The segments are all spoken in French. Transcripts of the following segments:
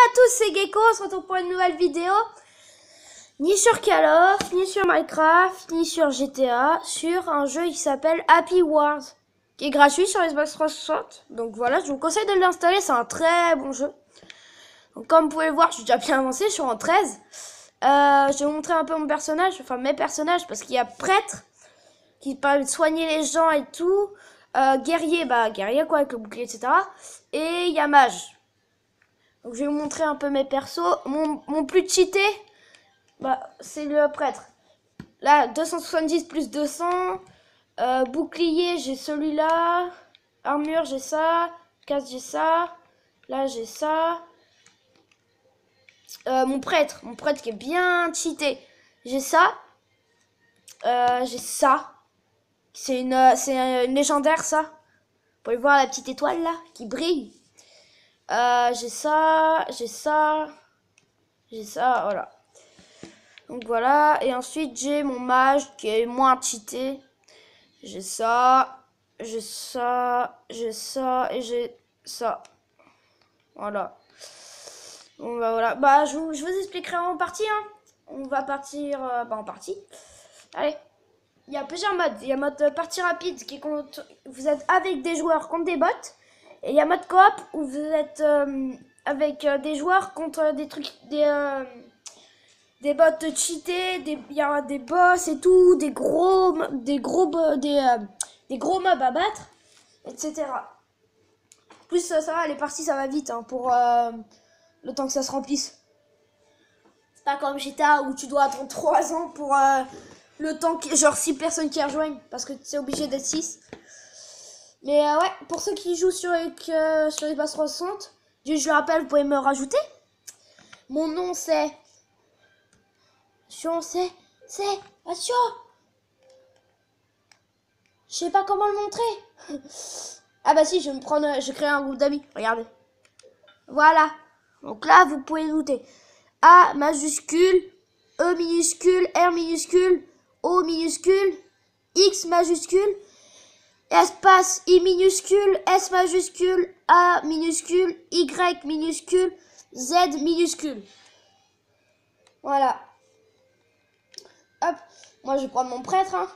à tous, c'est Gecko, on se retrouve pour une nouvelle vidéo. Ni sur Call of, ni sur Minecraft, ni sur GTA, sur un jeu qui s'appelle Happy Wars, qui est gratuit sur Xbox 360. Donc voilà, je vous conseille de l'installer, c'est un très bon jeu. Donc comme vous pouvez le voir, je suis déjà bien avancé, je suis en 13. Je vais vous montrer un peu mon personnage, enfin mes personnages, parce qu'il y a prêtre, qui permet de soigner les gens et tout. Guerrier, guerrier quoi, avec le bouclier, etc. Et il y a mage. Donc je vais vous montrer un peu mes persos. Mon plus cheaté, c'est le prêtre. Là, 270 plus 200. Bouclier, j'ai celui-là. Armure, j'ai ça. Casque, j'ai ça. Là, j'ai ça. Mon prêtre qui est bien cheaté. J'ai ça. J'ai ça. C'est une légendaire, ça. Vous pouvez voir la petite étoile, là, qui brille. J'ai ça, voilà. Donc voilà, et ensuite j'ai mon mage qui est moins cheaté. J'ai ça, et j'ai ça. Voilà. Bon voilà, je vous expliquerai en partie, hein. On va partir en partie. Allez. Il y a plusieurs modes. Il y a mode partie rapide qui est contre, vous êtes avec des joueurs contre des bots. Et il y a mode coop où vous êtes avec des joueurs contre des trucs, des bots cheatés, il y a des boss et tout, des gros mobs à battre, etc. En plus ça va, les parties ça va vite, hein, pour le temps que ça se remplisse. C'est pas comme GTA où tu dois attendre 3 ans pour le temps que, genre 6 personnes qui rejoignent, parce que c'est obligé d'être 6. Mais ouais, pour ceux qui jouent sur les Xbox 360, je le rappelle, vous pouvez me rajouter. Mon nom c'est... Attention. Je sais pas comment le montrer. Ah bah si, je vais créer un groupe d'amis, regardez. Voilà. Donc là, vous pouvez noter A majuscule, E minuscule, R minuscule, O minuscule, X majuscule, espace I minuscule, S majuscule, A minuscule, Y minuscule, Z minuscule. Voilà. Hop, moi je vais prendre mon prêtre, hein.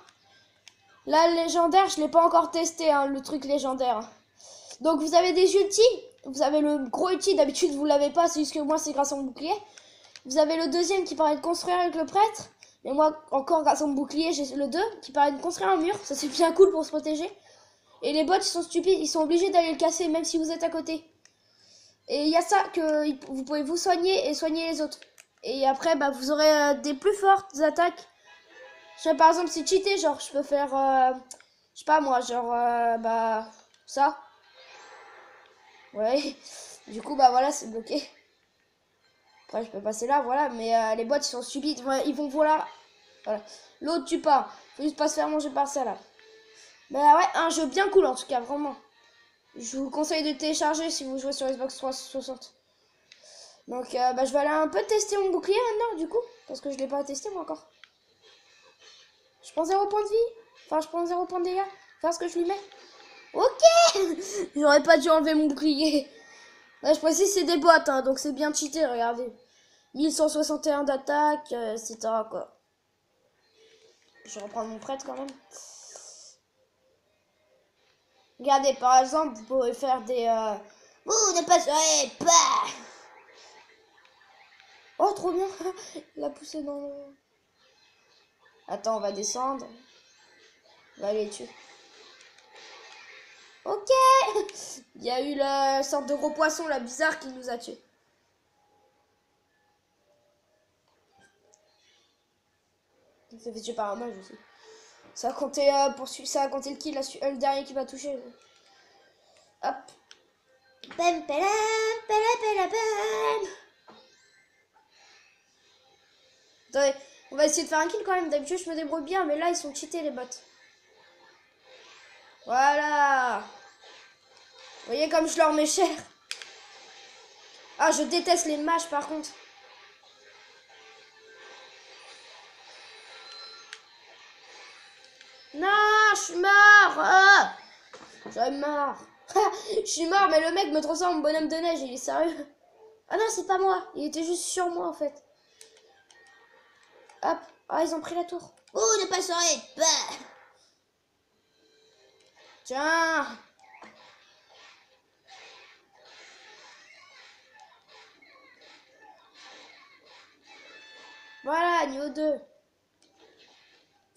Là, le légendaire, je l'ai pas encore testé, hein, le truc légendaire. Donc vous avez des ultis. Vous avez le gros ulti, d'habitude vous l'avez pas, c'est juste que moi c'est grâce à mon bouclier. Vous avez le deuxième qui permet de construire avec le prêtre. Et moi, encore grâce à mon bouclier, j'ai le 2 qui permet de construire un mur. Ça c'est bien cool pour se protéger. Et les bots, ils sont stupides, ils sont obligés d'aller le casser même si vous êtes à côté. Et il y a ça que vous pouvez vous soigner et soigner les autres. Et après, vous aurez des plus fortes attaques. Je sais, par exemple, c'est cheaté, genre je peux faire, je sais pas moi, genre, ça. Ouais, du coup, voilà, c'est bloqué. Après, je peux passer là, voilà, mais les bots, ils sont stupides, ils vont voilà. L'autre tue pas, faut juste pas se faire manger par ça, là. Ouais, un jeu bien cool, en tout cas, vraiment. Je vous conseille de télécharger si vous jouez sur Xbox 360. Donc, je vais aller un peu tester mon bouclier maintenant, du coup, parce que je l'ai pas testé, moi, encore. Je prends 0 points de vie. Enfin, je prends 0 points de dégâts. Faire ce que je lui mets. Ok. J'aurais pas dû enlever mon bouclier. Là, je précise, c'est des bots, hein, donc c'est bien cheaté, regardez. 1161 d'attaque, etc. quoi. Je vais reprendre mon prêtre quand même. Regardez, par exemple, vous pouvez faire des... Vous ne passerez pas. Oh, trop bien. Il a poussé dans le... Attends, on va descendre. On va les tuer. Ok. Il y a eu la sorte de gros poisson, là, bizarre, qui nous a tués. Il s'est fait tuer par un mage aussi. Ça a compté, ça a compté le kill, le dernier qui va toucher. Hop. Attendez, on va essayer de faire un kill quand même. D'habitude, je me débrouille bien, mais là, ils sont cheatés, les bots. Voilà. Vous voyez comme je leur mets cher. Ah, je déteste les mages, par contre. Non, je suis mort. Ah, j'en ai marre. Je suis mort, mais le mec me transforme en bonhomme de neige, il est sérieux. Ah non, c'est pas moi. Il était juste sur moi, en fait. Hop. Ah, ils ont pris la tour. Oh, ne pas saurer. Bah. Tiens. Voilà, niveau 2.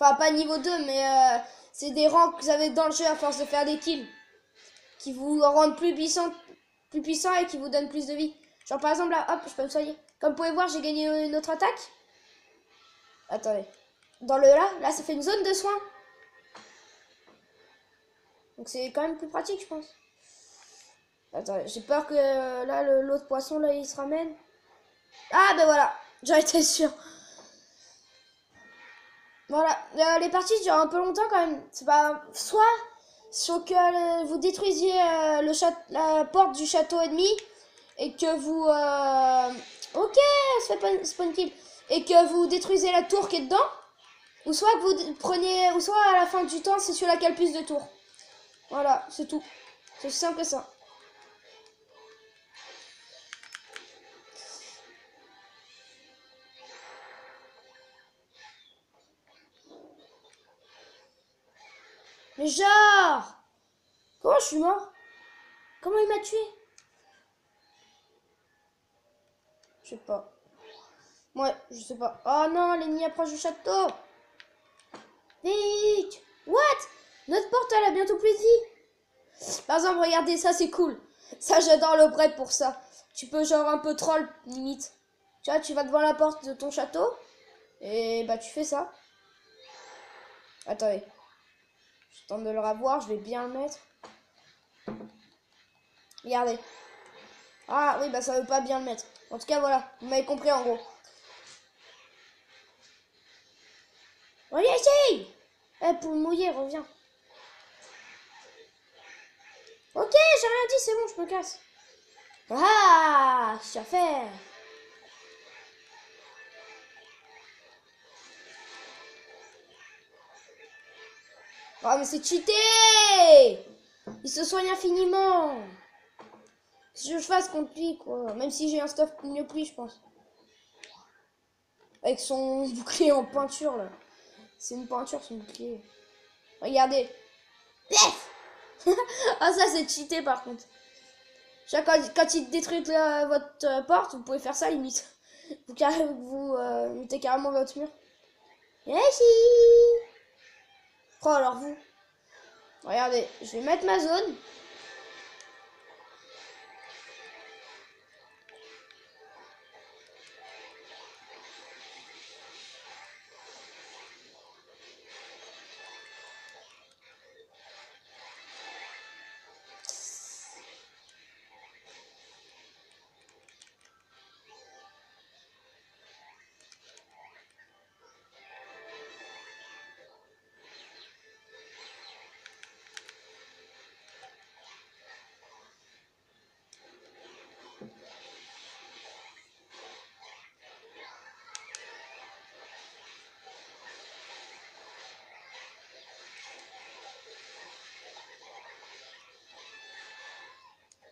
Enfin, pas niveau 2, mais c'est des rangs que vous avez dans le jeu à force de faire des kills. Qui vous rendent plus puissants et qui vous donnent plus de vie. Genre, par exemple, là, hop, je peux me soigner. Comme vous pouvez voir, j'ai gagné une autre attaque. Attendez. Dans le là, ça fait une zone de soins. Donc c'est quand même plus pratique, je pense. Attendez, j'ai peur que là, l'autre poisson, là, il se ramène. Ah, ben voilà. J'en étais sûre. Voilà. Les parties durent un peu longtemps, quand même. C'est pas... Soit, sur que vous détruisiez la porte du château ennemi et que vous... Ok, ça fait pas spawn kill. Et que vous détruisez la tour qui est dedans. Ou soit que vous preniez... Ou soit à la fin du temps, c'est celui-là qui a le plus de tours. Voilà, c'est tout. C'est aussi simple que ça. Mais genre... Comment je suis mort? Comment il m'a tué? Je sais pas. Ouais, je sais pas. Oh non, l'ennemi approche du château. Vite. What? Notre porte, elle a bientôt plus de vie. Par exemple, regardez, ça c'est cool. Ça, j'adore le break pour ça. Tu peux genre un peu troll, limite. Tu vois, tu vas devant la porte de ton château. Et bah tu fais ça. Attendez. Je tente de le revoir, je vais bien le mettre. Regardez. Ah oui, bah ça veut pas bien le mettre. En tout cas, voilà. Vous m'avez compris en gros. Reviens ici. Eh, pour le mouiller, reviens. Ok, j'ai rien dit, c'est bon, je me casse. Ah, je sais faire. Oh, mais c'est cheaté. Il se soigne infiniment. Si je fasse contre lui, quoi. Même si j'ai un stuff mieux que lui, je pense. Avec son bouclier en peinture, là. C'est une peinture, son bouclier. Regardez. Pef. Ah, ça, c'est cheaté, par contre. Quand il détruit votre porte, vous pouvez faire ça, limite. Vous mettez carrément votre mur. Merci. Oh, alors vous. Regardez, je vais mettre ma zone.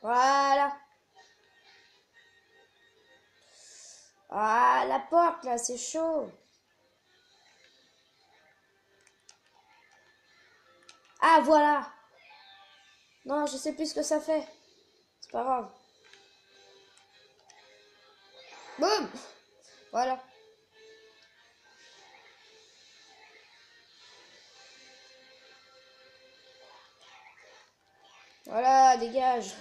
Voilà. Ah, la porte, là, c'est chaud. Ah, voilà. Non, je sais plus ce que ça fait. C'est pas grave. Boum. Voilà. Voilà, dégage.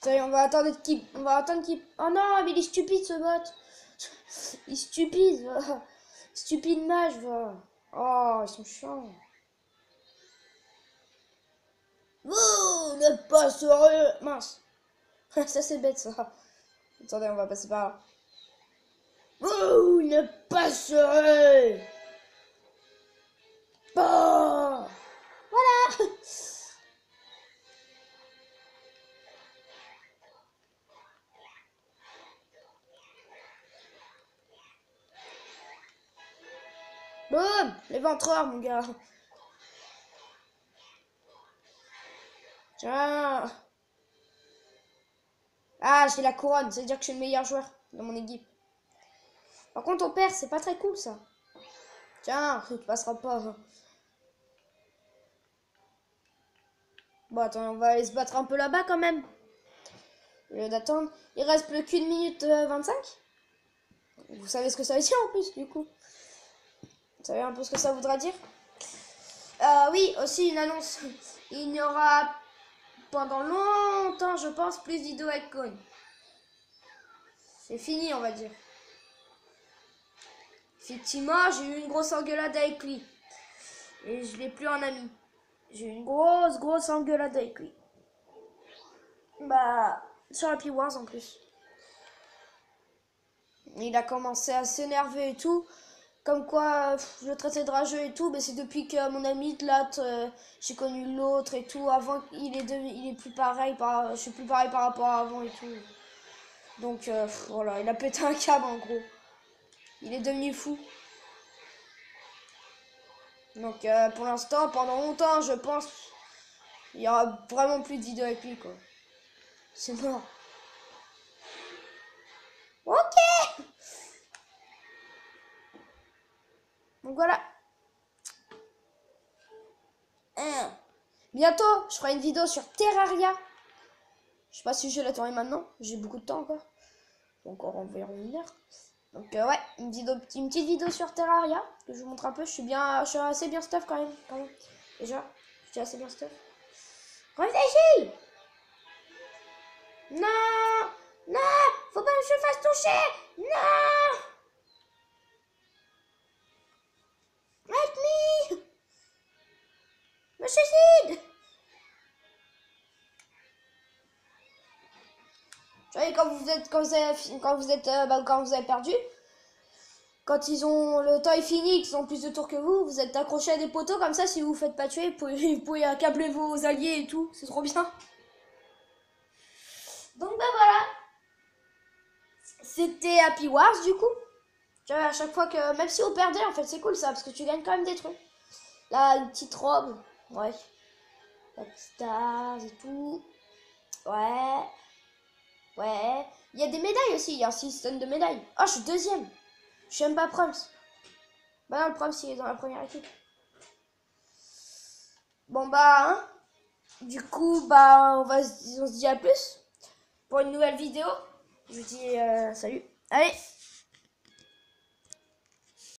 Ça y est, on va attendre qu'il... On va attendre qu'il... Oh non, mais il est stupide ce bot. Il est stupide, va. Stupide mage, va. Oh, ils sont chiants. Vous n'êtes pas sérieux. Mince. Ça c'est bête ça. Attendez, on va passer par là. Vous n'êtes pas sérieux. Bon. Voilà. Boum. L'éventreur, mon gars. Tiens. Ah, j'ai la couronne, c'est-à-dire que je suis le meilleur joueur dans mon équipe. Par contre, on perd, c'est pas très cool ça. Tiens, tu passeras pas. Bon, attends, on va aller se battre un peu là-bas quand même. Au lieu d'attendre. Il reste plus qu'une minute 25. Vous savez ce que ça veut dire en plus, du coup. Vous savez un peu ce que ça voudra dire? Oui, aussi une annonce. Il n'y aura pendant longtemps, je pense, plus de vidéos avec Coin. C'est fini, on va dire. Effectivement, j'ai eu une grosse engueulade avec lui. Et je l'ai plus en ami. J'ai eu une grosse engueulade avec lui. Bah, sur Happy Wars en plus. Il a commencé à s'énerver et tout. Comme quoi, je le traitais de rageux et tout. Mais c'est depuis que mon ami Tlat, j'ai connu l'autre et tout. Avant, il est plus pareil. Je suis plus pareil par rapport à avant et tout. Donc, voilà, il a pété un câble en gros. Il est devenu fou. Donc, pour l'instant, pendant longtemps, je pense, il y aura vraiment plus de vidéos avec lui, quoi. C'est mort. Ok. Donc voilà. Bientôt, je ferai une vidéo sur Terraria. Je sais pas si je vais la tourner maintenant. J'ai beaucoup de temps encore. Encore environ 1 heure. Donc ouais, une petite vidéo sur Terraria. Que je vous montre un peu. Je suis assez bien stuff quand même. Déjà, je suis assez bien stuff. Réfléchis. Non. Non. Faut pas que je me fasse toucher. Non. Help me. Me suicide. Vous savez, quand vous avez perdu, quand le temps est fini, qu'ils ont plus de tours que vous êtes accroché à des poteaux comme ça. Si vous vous faites pas tuer, vous pouvez accabler vos alliés et tout. C'est trop bien. Donc bah voilà. C'était Happy Wars du coup. Tu vois, à chaque fois que, même si vous perdez, en fait, c'est cool ça, parce que tu gagnes quand même des trucs. Là, une petite robe. Ouais. La petite stars et tout. Ouais. Ouais. Il y a des médailles aussi. Il y a un système de médailles. Oh, je suis deuxième. Je suis même pas Proms. Bah non, le Proms, il est dans la première équipe. Bon, bah, hein. Du coup, bah, on se dit à plus pour une nouvelle vidéo. Je vous dis salut. Allez.